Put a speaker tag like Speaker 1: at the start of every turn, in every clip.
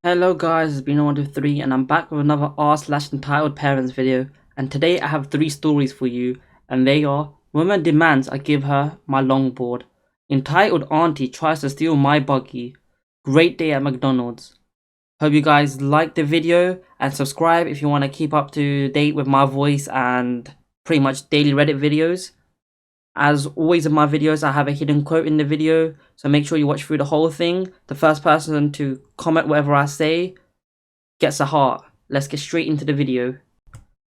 Speaker 1: Hello guys, it's been 123 and I'm back with another r/entitled parents video, and today I have 3 stories for you, and they are: woman demands I give her my longboard, entitled auntie tries to steal my buggy, great day at McDonald's. Hope you guys like the video and subscribe if you want to keep up to date with my voice and pretty much daily Reddit videos. As always in my videos, I have a hidden quote in the video, so make sure you watch through the whole thing. The first person to comment whatever I say gets a heart. Let's get straight into the video.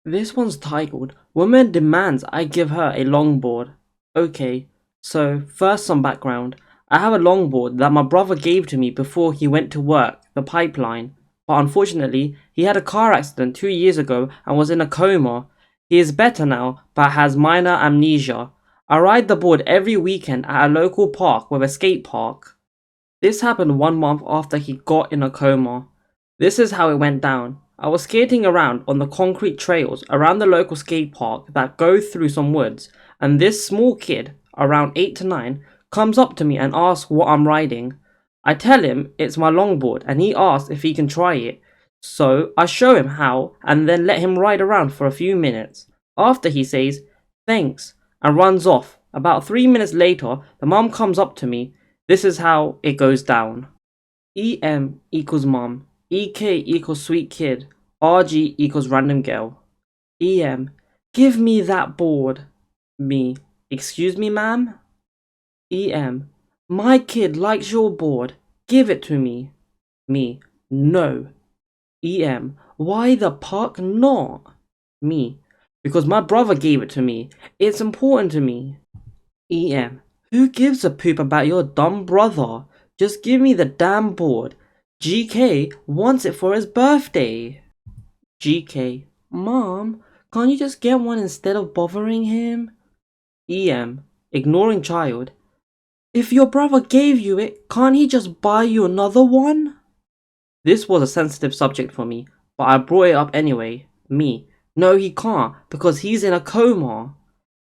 Speaker 1: This one's titled, Woman Demands I Give Her a Longboard. Okay, so first some background. I have a longboard that my brother gave to me before he went to work, the pipeline. But unfortunately, he had a car accident 2 years ago and was in a coma. He is better now, but has minor amnesia. I ride the board every weekend at a local park with a skate park. This happened 1 month after he got in a coma. This is how it went down. I was skating around on the concrete trails around the local skate park that go through some woods, and this small kid, around 8 to 9, comes up to me and asks what I'm riding. I tell him it's my longboard and he asks if he can try it. So I show him how and then let him ride around for a few minutes. After he says, "Thanks," and runs off. About 3 minutes later, the mum comes up to me. This is how it goes down. EM equals mum. EK equals sweet kid. RG equals random girl. EM, give me that board. Me, excuse me, ma'am? EM, my kid likes your board. Give it to me. Me, no. EM, why the fuck not? Me, because my brother gave it to me. It's important to me. EM, who gives a poop about your dumb brother? Just give me the damn board. GK wants it for his birthday. GK, Mom, can't you just get one instead of bothering him? EM, ignoring child, if your brother gave you it, can't he just buy you another one? This was a sensitive subject for me, but I brought it up anyway. Me, no he can't, because he's in a coma.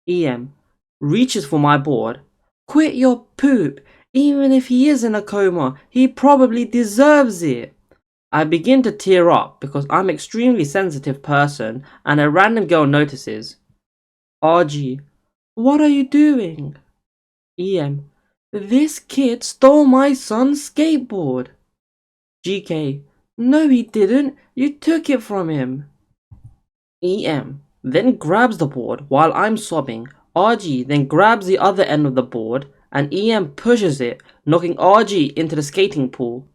Speaker 1: EM, reaches for my board. Quit your poop. Even if he is in a coma, he probably deserves it. I begin to tear up because I'm an extremely sensitive person and a random girl notices. RG, what are you doing? EM, this kid stole my son's skateboard. GK, no he didn't, you took it from him. EM then grabs the board while I'm sobbing. RG then grabs the other end of the board and EM pushes it, knocking RG into the skating pool.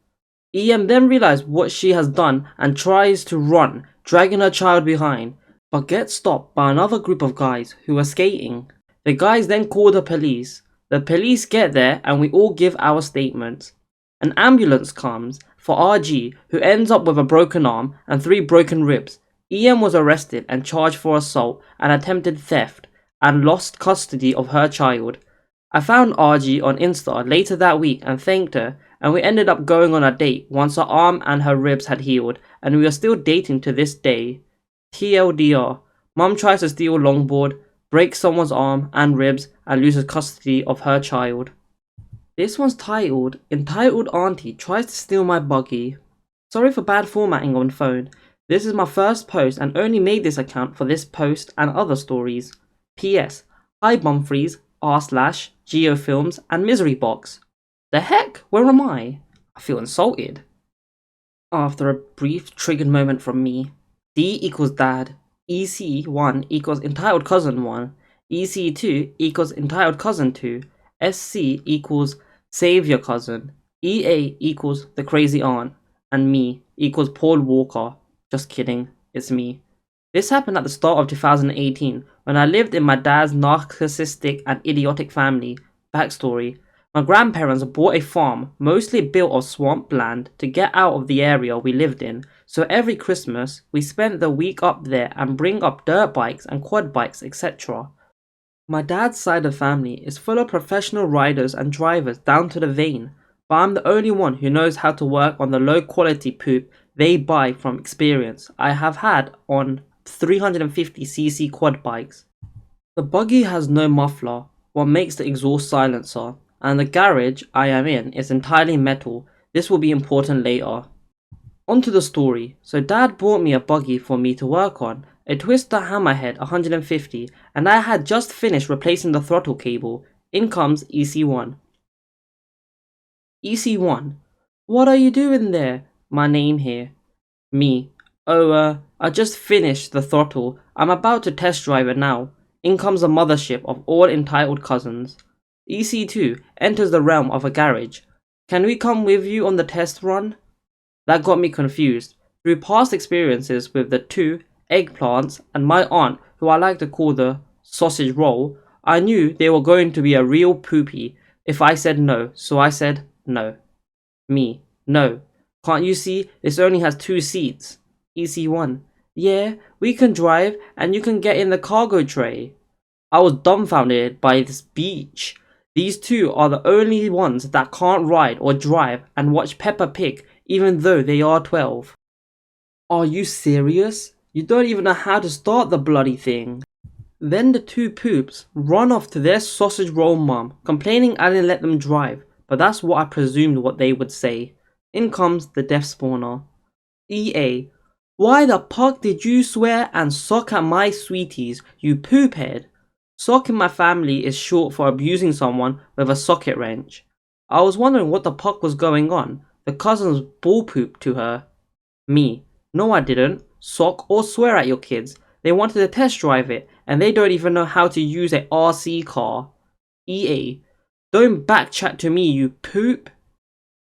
Speaker 1: EM then realizes what she has done and tries to run, dragging her child behind, but gets stopped by another group of guys who are skating. The guys then call the police. The police get there and we all give our statements. An ambulance comes for RG, who ends up with a broken arm and 3 broken ribs. EM was arrested and charged for assault and attempted theft and lost custody of her child. I found RG on Insta later that week and thanked her, and we ended up going on a date once her arm and her ribs had healed, and we are still dating to this day. TLDR, Mum tries to steal longboard, breaks someone's arm and ribs, and loses custody of her child. This one's titled, Entitled Auntie Tries to Steal My Buggy. Sorry for bad formatting on phone. This is my first post and only made this account for this post and other stories. PS, hi Bumfries, r/giofilms and misery box. The heck? Where am I? I feel insulted. After a brief triggered moment from me, D equals dad, EC1 equals entitled cousin 1, EC2 equals entitled cousin 2, SC equals savior cousin, EA equals the crazy aunt, and me equals Paul Walker. Just kidding, it's me. This happened at the start of 2018 when I lived in my dad's narcissistic and idiotic family. Backstory: my grandparents bought a farm mostly built of swampland to get out of the area we lived in, so every Christmas we spent the week up there and bring up dirt bikes and quad bikes, etc. My dad's side of the family is full of professional riders and drivers down to the vein, but I'm the only one who knows how to work on the low quality poop they buy from experience I have had on 350cc quad bikes. The buggy has no muffler, what makes the exhaust silencer, and the garage I am in is entirely metal. This will be important later. On to the story. So dad bought me a buggy for me to work on, a twister hammerhead 150, and I had just finished replacing the throttle cable. In comes EC1. EC1. What are you doing there? My name here. Me. Oh, I just finished the throttle. I'm about to test drive it now. In comes the mothership of all entitled cousins. EC2 enters the realm of a garage. Can we come with you on the test run? That got me confused. Through past experiences with the two eggplants and my aunt, who I like to call the sausage roll, I knew they were going to be a real poopy if I said no, so I said no. Me. No. Can't you see this only has 2 seats? EC1. Yeah, we can drive and you can get in the cargo tray. I was dumbfounded by this beach. These two are the only ones that can't ride or drive and watch Peppa Pig even though they are 12. Are you serious? You don't even know how to start the bloody thing. Then the two poops run off to their sausage roll mum, complaining I didn't let them drive, but that's what I presumed what they would say. In comes the death spawner. EA. Why the fuck did you swear and sock at my sweeties, you poop head? Sock in my family is short for abusing someone with a socket wrench. I was wondering what the fuck was going on. The cousins ball pooped to her. Me. No I didn't. Sock or swear at your kids. They wanted to test drive it and they don't even know how to use a RC car. EA. Don't backchat to me, you poop.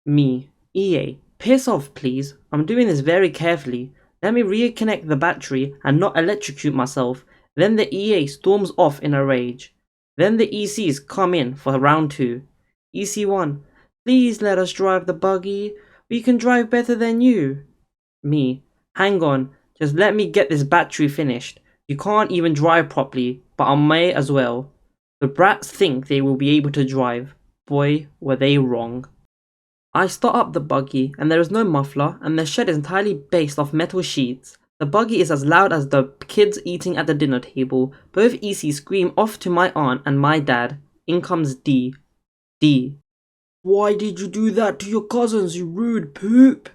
Speaker 1: Me. EA. Piss off please. I'm doing this very carefully. Let me reconnect the battery and not electrocute myself. Then the EA storms off in a rage. Then the ECs come in for round 2. EC1. Please let us drive the buggy. We can drive better than you. Me. Hang on. Just let me get this battery finished. You can't even drive properly, but I may as well. The brats think they will be able to drive. Boy, were they wrong. I start up the buggy and there is no muffler and the shed is entirely based off metal sheets. The buggy is as loud as the kids eating at the dinner table. Both ECs scream off to my aunt and my dad. In comes D. D. Why did you do that to your cousins, you rude poop?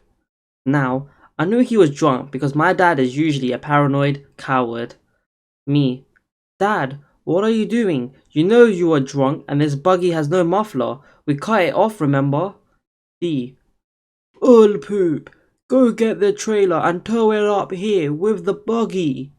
Speaker 1: Now, I knew he was drunk because my dad is usually a paranoid coward. Me. Dad, what are you doing? You know you are drunk and this buggy has no muffler. We cut it off, remember? D. Bull poop. Go get the trailer and tow it up here with the buggy.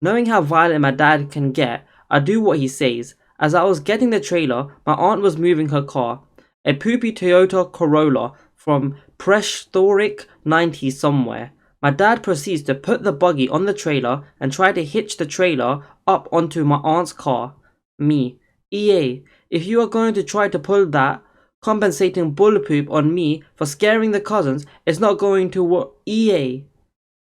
Speaker 1: Knowing how violent my dad can get, I do what he says. As I was getting the trailer, my aunt was moving her car. A poopy Toyota Corolla from prehistoric 90s somewhere. My dad proceeds to put the buggy on the trailer and try to hitch the trailer up onto my aunt's car. Me. EA, if you are going to try to pull that, compensating bull poop on me for scaring the cousins is not going to work. EA.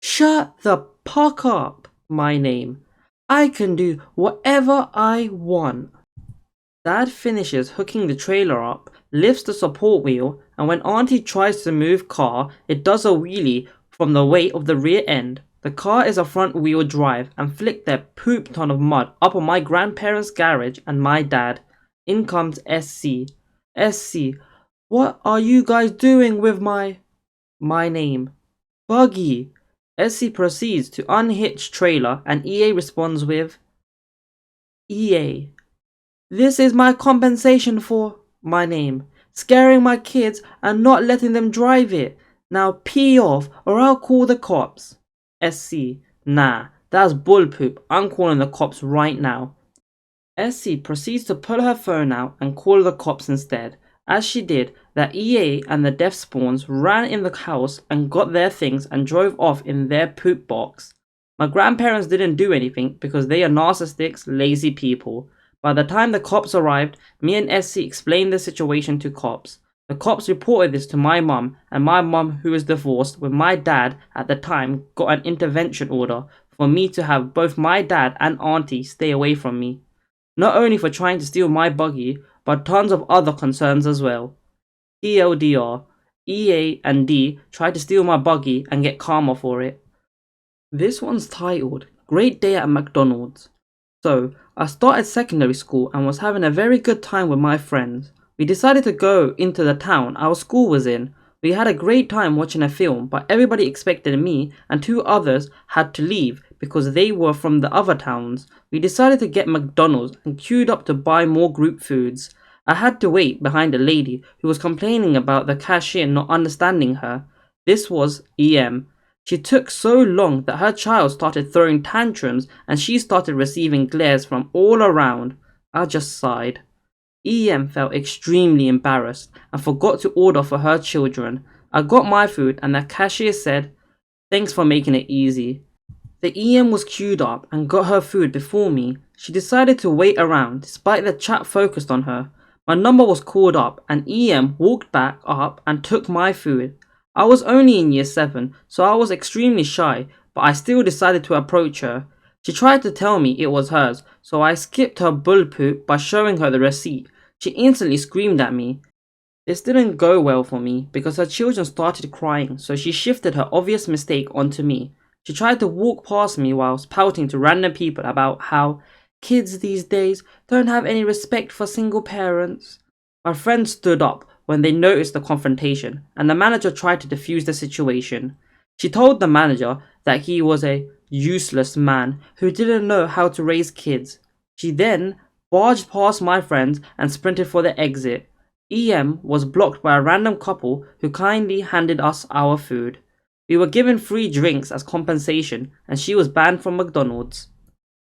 Speaker 1: Shut the fuck up, my name. I can do whatever I want. Dad finishes hooking the trailer up, lifts the support wheel, and when Auntie tries to move car, it does a wheelie from the weight of the rear end. The car is a front wheel drive and flick their poop ton of mud up on my grandparents' garage and my dad. In comes SC. SC, what are you guys doing with my name? Buggy. SC proceeds to unhitch trailer and EA responds with EA. This is my compensation for my name. Scaring my kids and not letting them drive it. Now pee off or I'll call the cops. SC, nah, that's bull poop. I'm calling the cops right now. SC proceeds to pull her phone out and call the cops instead. As she did, the EA and the death spawns ran in the house and got their things and drove off in their poop box. My grandparents didn't do anything because they are narcissistic, lazy people. By the time the cops arrived, me and SC explained the situation to cops. The cops reported this to my mum, and my mum, who was divorced with my dad at the time, got an intervention order for me to have both my dad and auntie stay away from me. Not only for trying to steal my buggy, but tons of other concerns as well. TLDR, EA and D tried to steal my buggy and get karma for it. This one's titled, Great Day at McDonald's. So, I started secondary school and was having a very good time with my friends. We decided to go into the town our school was in. We had a great time watching a film, but everybody expected me and 2 others had to leave because they were from the other towns. We decided to get McDonald's and queued up to buy more group foods. I had to wait behind a lady who was complaining about the cashier not understanding her. This was EM. She took so long that her child started throwing tantrums and she started receiving glares from all around. I just sighed. EM felt extremely embarrassed and forgot to order for her children. I got my food and the cashier said, "Thanks for making it easy." The EM was queued up and got her food before me. She decided to wait around despite the chat focused on her. My number was called up and EM walked back up and took my food. I was only in year 7, so I was extremely shy, but I still decided to approach her. She tried to tell me it was hers, so I skipped her bull poop by showing her the receipt. She instantly screamed at me. This didn't go well for me because her children started crying, so she shifted her obvious mistake onto me. She tried to walk past me whilst pouting to random people about how kids these days don't have any respect for single parents. My friends stood up when they noticed the confrontation, and the manager tried to defuse the situation. She told the manager that he was a useless man who didn't know how to raise kids. She then barged past my friends and sprinted for the exit. EM was blocked by a random couple who kindly handed us our food. We were given free drinks as compensation and she was banned from McDonald's.